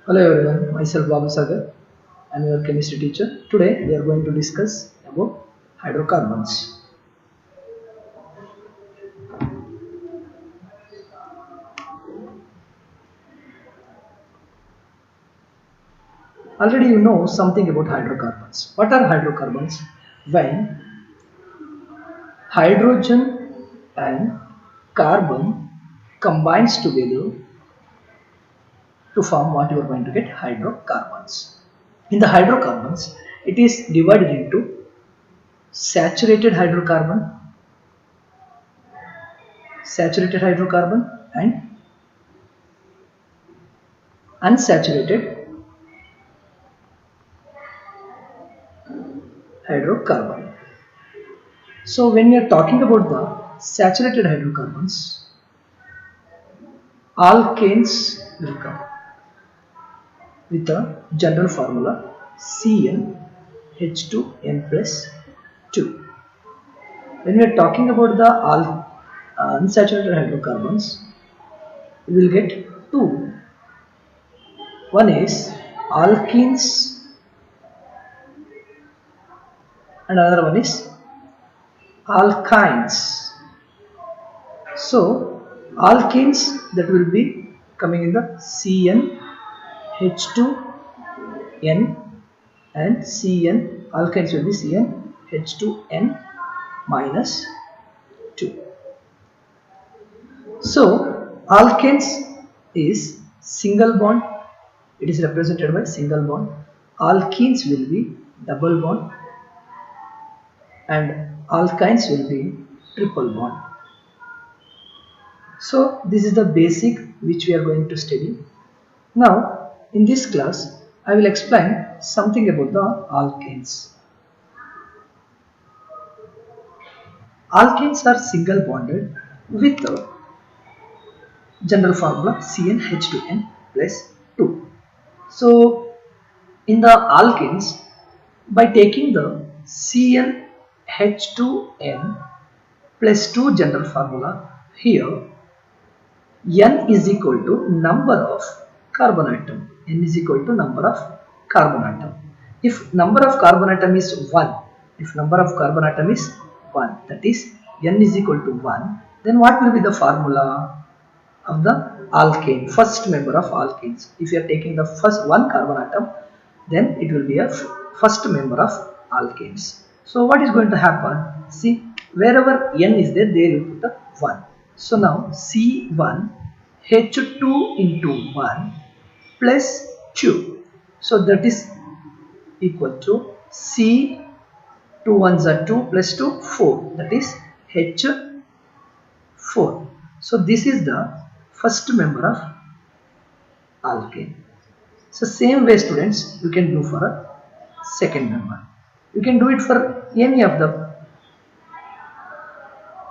Hello everyone, myself Babu Sagar. I am your chemistry teacher. Today we are going to discuss about hydrocarbons. Already you know something about hydrocarbons. What are hydrocarbons? When hydrogen and carbon combines together to form what you are going to get hydrocarbons. In the hydrocarbons, it is divided into saturated hydrocarbon and unsaturated hydrocarbon. So when we are talking about the saturated hydrocarbons, alkanes will come with the general formula CnH2n plus 2. When we are talking about the unsaturated hydrocarbons, we will get two. One is alkenes and another one is alkynes. So alkenes, that will be coming in the CnH2n, and Cn, alkynes will be CnH2n minus 2. So alkanes is single bond, it is represented by single bond. Alkenes will be double bond and alkynes will be triple bond. So this is the basic which we are going to study. Now in this class I will explain something about the alkanes. Alkanes are single bonded with the general formula CnH2n plus 2. So in the alkanes, by taking the CnH2n plus 2 general formula, here n is equal to number of carbon atom. N is equal to number of carbon atom. If number of carbon atom is 1, that is n is equal to 1, then what will be the formula of the alkane, first member of alkanes? If you are taking the first one carbon atom, then it will be a first member of alkanes. So what is going to happen? See, wherever n is there, they will put a 1. So now C1 H2 into 1 plus 2. So that is equal to C 2 ones are 2 plus 2 4, that is H4. So this is the first member of alkane. So same way students, you can do for a second member. You can do it for any of the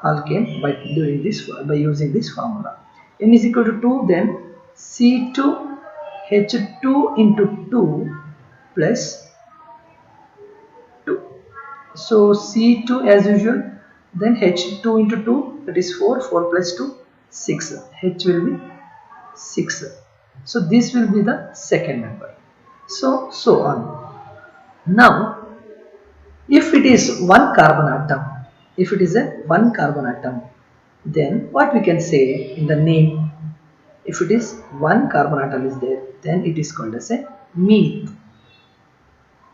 alkane by doing this, by using this formula. N is equal to 2, then C2 H2 into 2 plus 2. So C2 as usual, then H2 into 2, that is 4, 4 plus 2, 6. H will be 6. So this will be the second member. So on. Now if it is one carbon atom, then what we can say in the name? If it is one carbon atom is there, then it is called as a meth.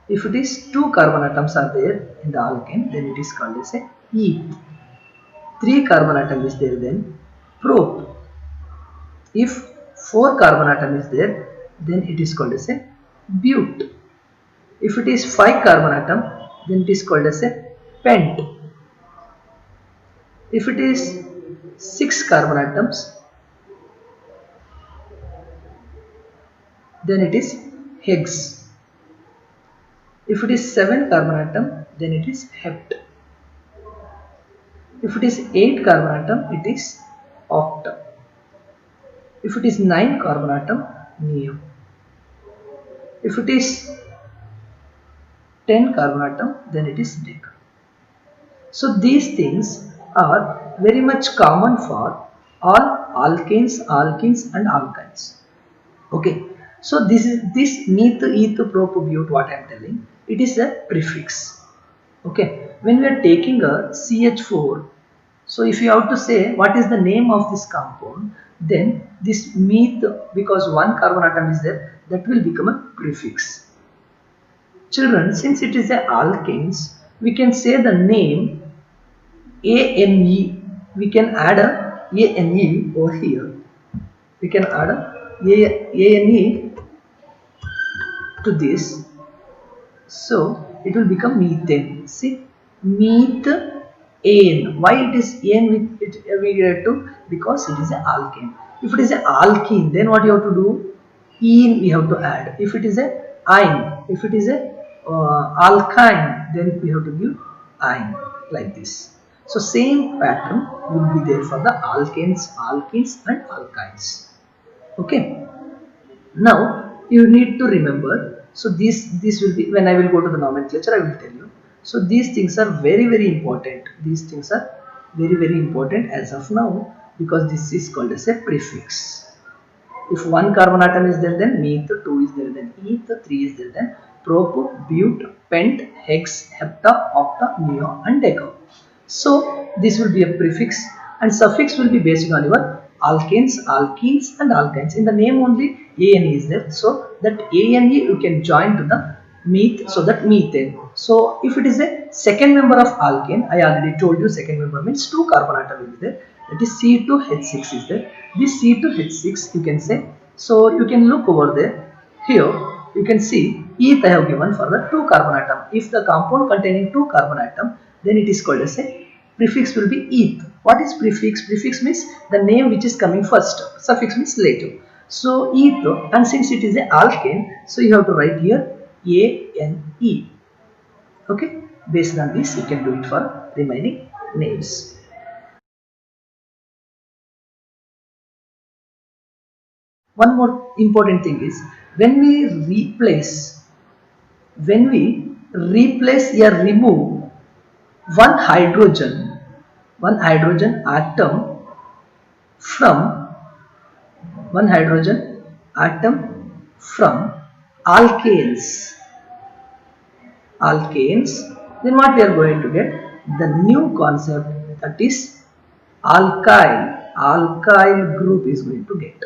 If it is two carbon atoms are there in the alkane, then it is called as a eth. 3 carbon atom is there, then prop. If 4 carbon atom is there, then it is called as a but. If it is 5 carbon atom, then it is called as a pent. If it is 6 carbon atoms, then it is hex. If it is 7 carbon atom, then it is hept. If it is 8 carbon atom, it is oct. If it is 9 carbon atom, neo. If it is 10 carbon atom, then it is deca. So these things are very much common for all alkanes, alkenes and alkynes. Okay. So this meth, eth, prop, but what I am telling, it is a prefix. Okay, when we are taking a CH4, so if you have to say what is the name of this compound, then this meth, because one carbon atom is there, that will become a prefix. Children, since it is a alkanes, we can say the name ANE. We can add a ANE over here. We can add a ANE to this, so it will become methane. See, methane. Why it is N with it we get to? Because it is an alkane. If it is an alkene, then what you have to do? En we have to add. If it is a ine, if it is a alkyne, then we have to give ine, like this. So same pattern will be there for the alkanes, alkenes and alkynes. Okay. Now you need to remember, so this will be, when I will go to the nomenclature I will tell you. So these things are very important. These things are very important as of now, because this is called as a prefix. If one carbon atom is there, then meth, 2 is there, then eth, 3 is there, then prop, but, pent, hex, hepta, octa, neo and deca. So this will be a prefix, and suffix will be based on your alkanes, alkenes and alkynes. In the name only ANE is there, so that ANE you can join to the meth, so that methane. So if it is a second member of alkane, I already told you second member means 2 carbon atom will be there, that is C2H6 is there. This C2H6 you can say, so you can look over there. Here you can see eth I have given for the 2 carbon atom. If the compound containing 2 carbon atom, then it is called as a prefix will be eth. What is prefix? Prefix means the name which is coming first. Suffix means later. So eth, and since it is an alkane, so you have to write here ANE. Okay, based on this you can do it for remaining names. One more important thing is, when we replace or remove one hydrogen atom from alkanes, then what we are going to get? The new concept, that is alkyl group is going to get.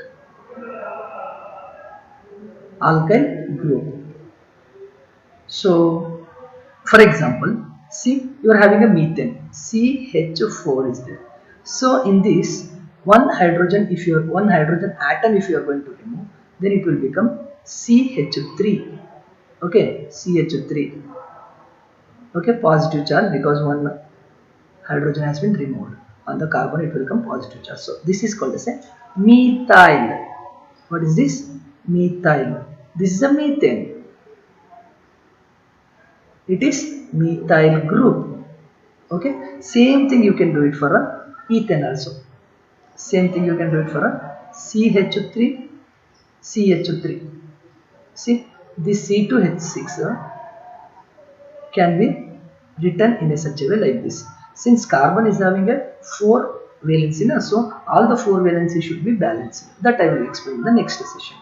Alkyl group. So for example, see, you are having a methane, CH4 is there. So in this one hydrogen atom if you are going to remove, then it will become CH3. Okay, CH3. Okay, positive charge, because one hydrogen has been removed. On the carbon it will become positive charge. So this is called as a methyl. What is this? Methyl. This is a methane. It is methyl group. Okay, same thing you can do it for a ethane also. Same thing you can do it for a CH3. See, this C2H6 can be written in a such a way like this. Since carbon is having a 4 valency, so all the 4 valency should be balanced. That I will explain in the next session.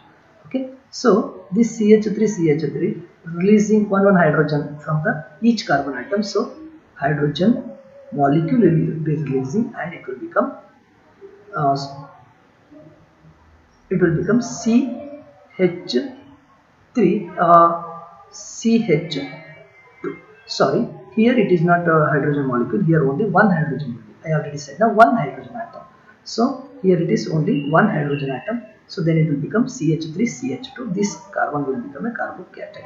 Okay, so this CH3 releasing one hydrogen from the each carbon atom, so hydrogen molecule will be releasing, and it will become CH3 CH2. Sorry, here it is not a hydrogen molecule, here only one hydrogen molecule. I already said now one hydrogen atom. So here it is only one hydrogen atom, so then it will become CH3CH2. This carbon will become a carbocation.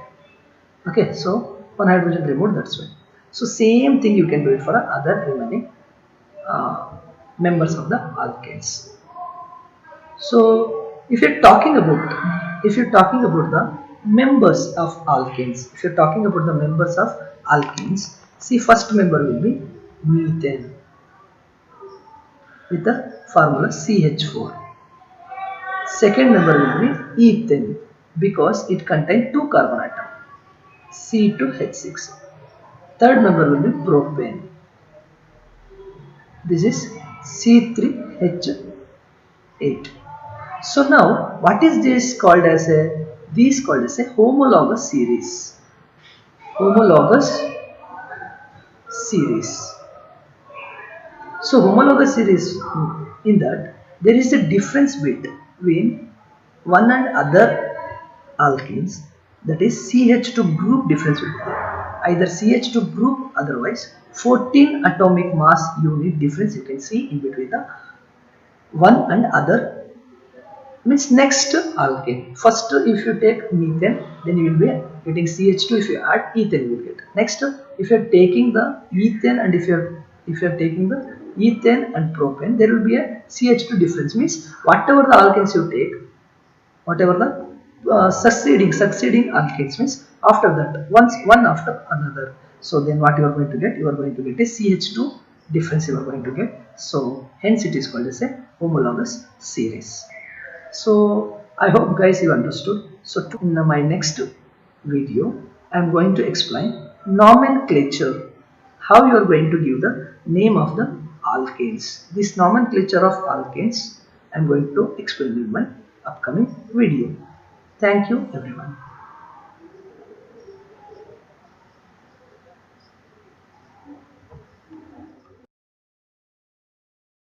Okay, so one hydrogen removed, that's why. So same thing you can do it for other remaining members of the alkanes. So if you're talking about the members of alkanes, see, first member will be methane with the formula CH4. Second member will be ethane, because it contains 2 carbon atoms, C2H6. Third member will be propane. This is C3H8. So now what is this called as a These called as a homologous series. Homologous series. So homologous series, in that there is a difference between one and other alkenes, that is CH2 group difference will be there. Either CH2 group, otherwise 14 atomic mass unit difference you can see in between the one and other, means next alkane. First if you take methane, then you will be getting CH2. If you add ethane, you will get. Next, if you are taking the ethane and if you are taking the ethane and propane, there will be a CH2 difference. Means whatever the alkanes you take, whatever the succeeding alkanes, means after that one after another. So then what you are going to get? You are going to get a CH2 difference you are going to get. So hence it is called as a homologous series. So I hope guys you understood. So in my next video I am going to explain nomenclature, how you are going to give the name of the alkanes. This nomenclature of alkanes I am going to explain in my upcoming video. Thank you everyone.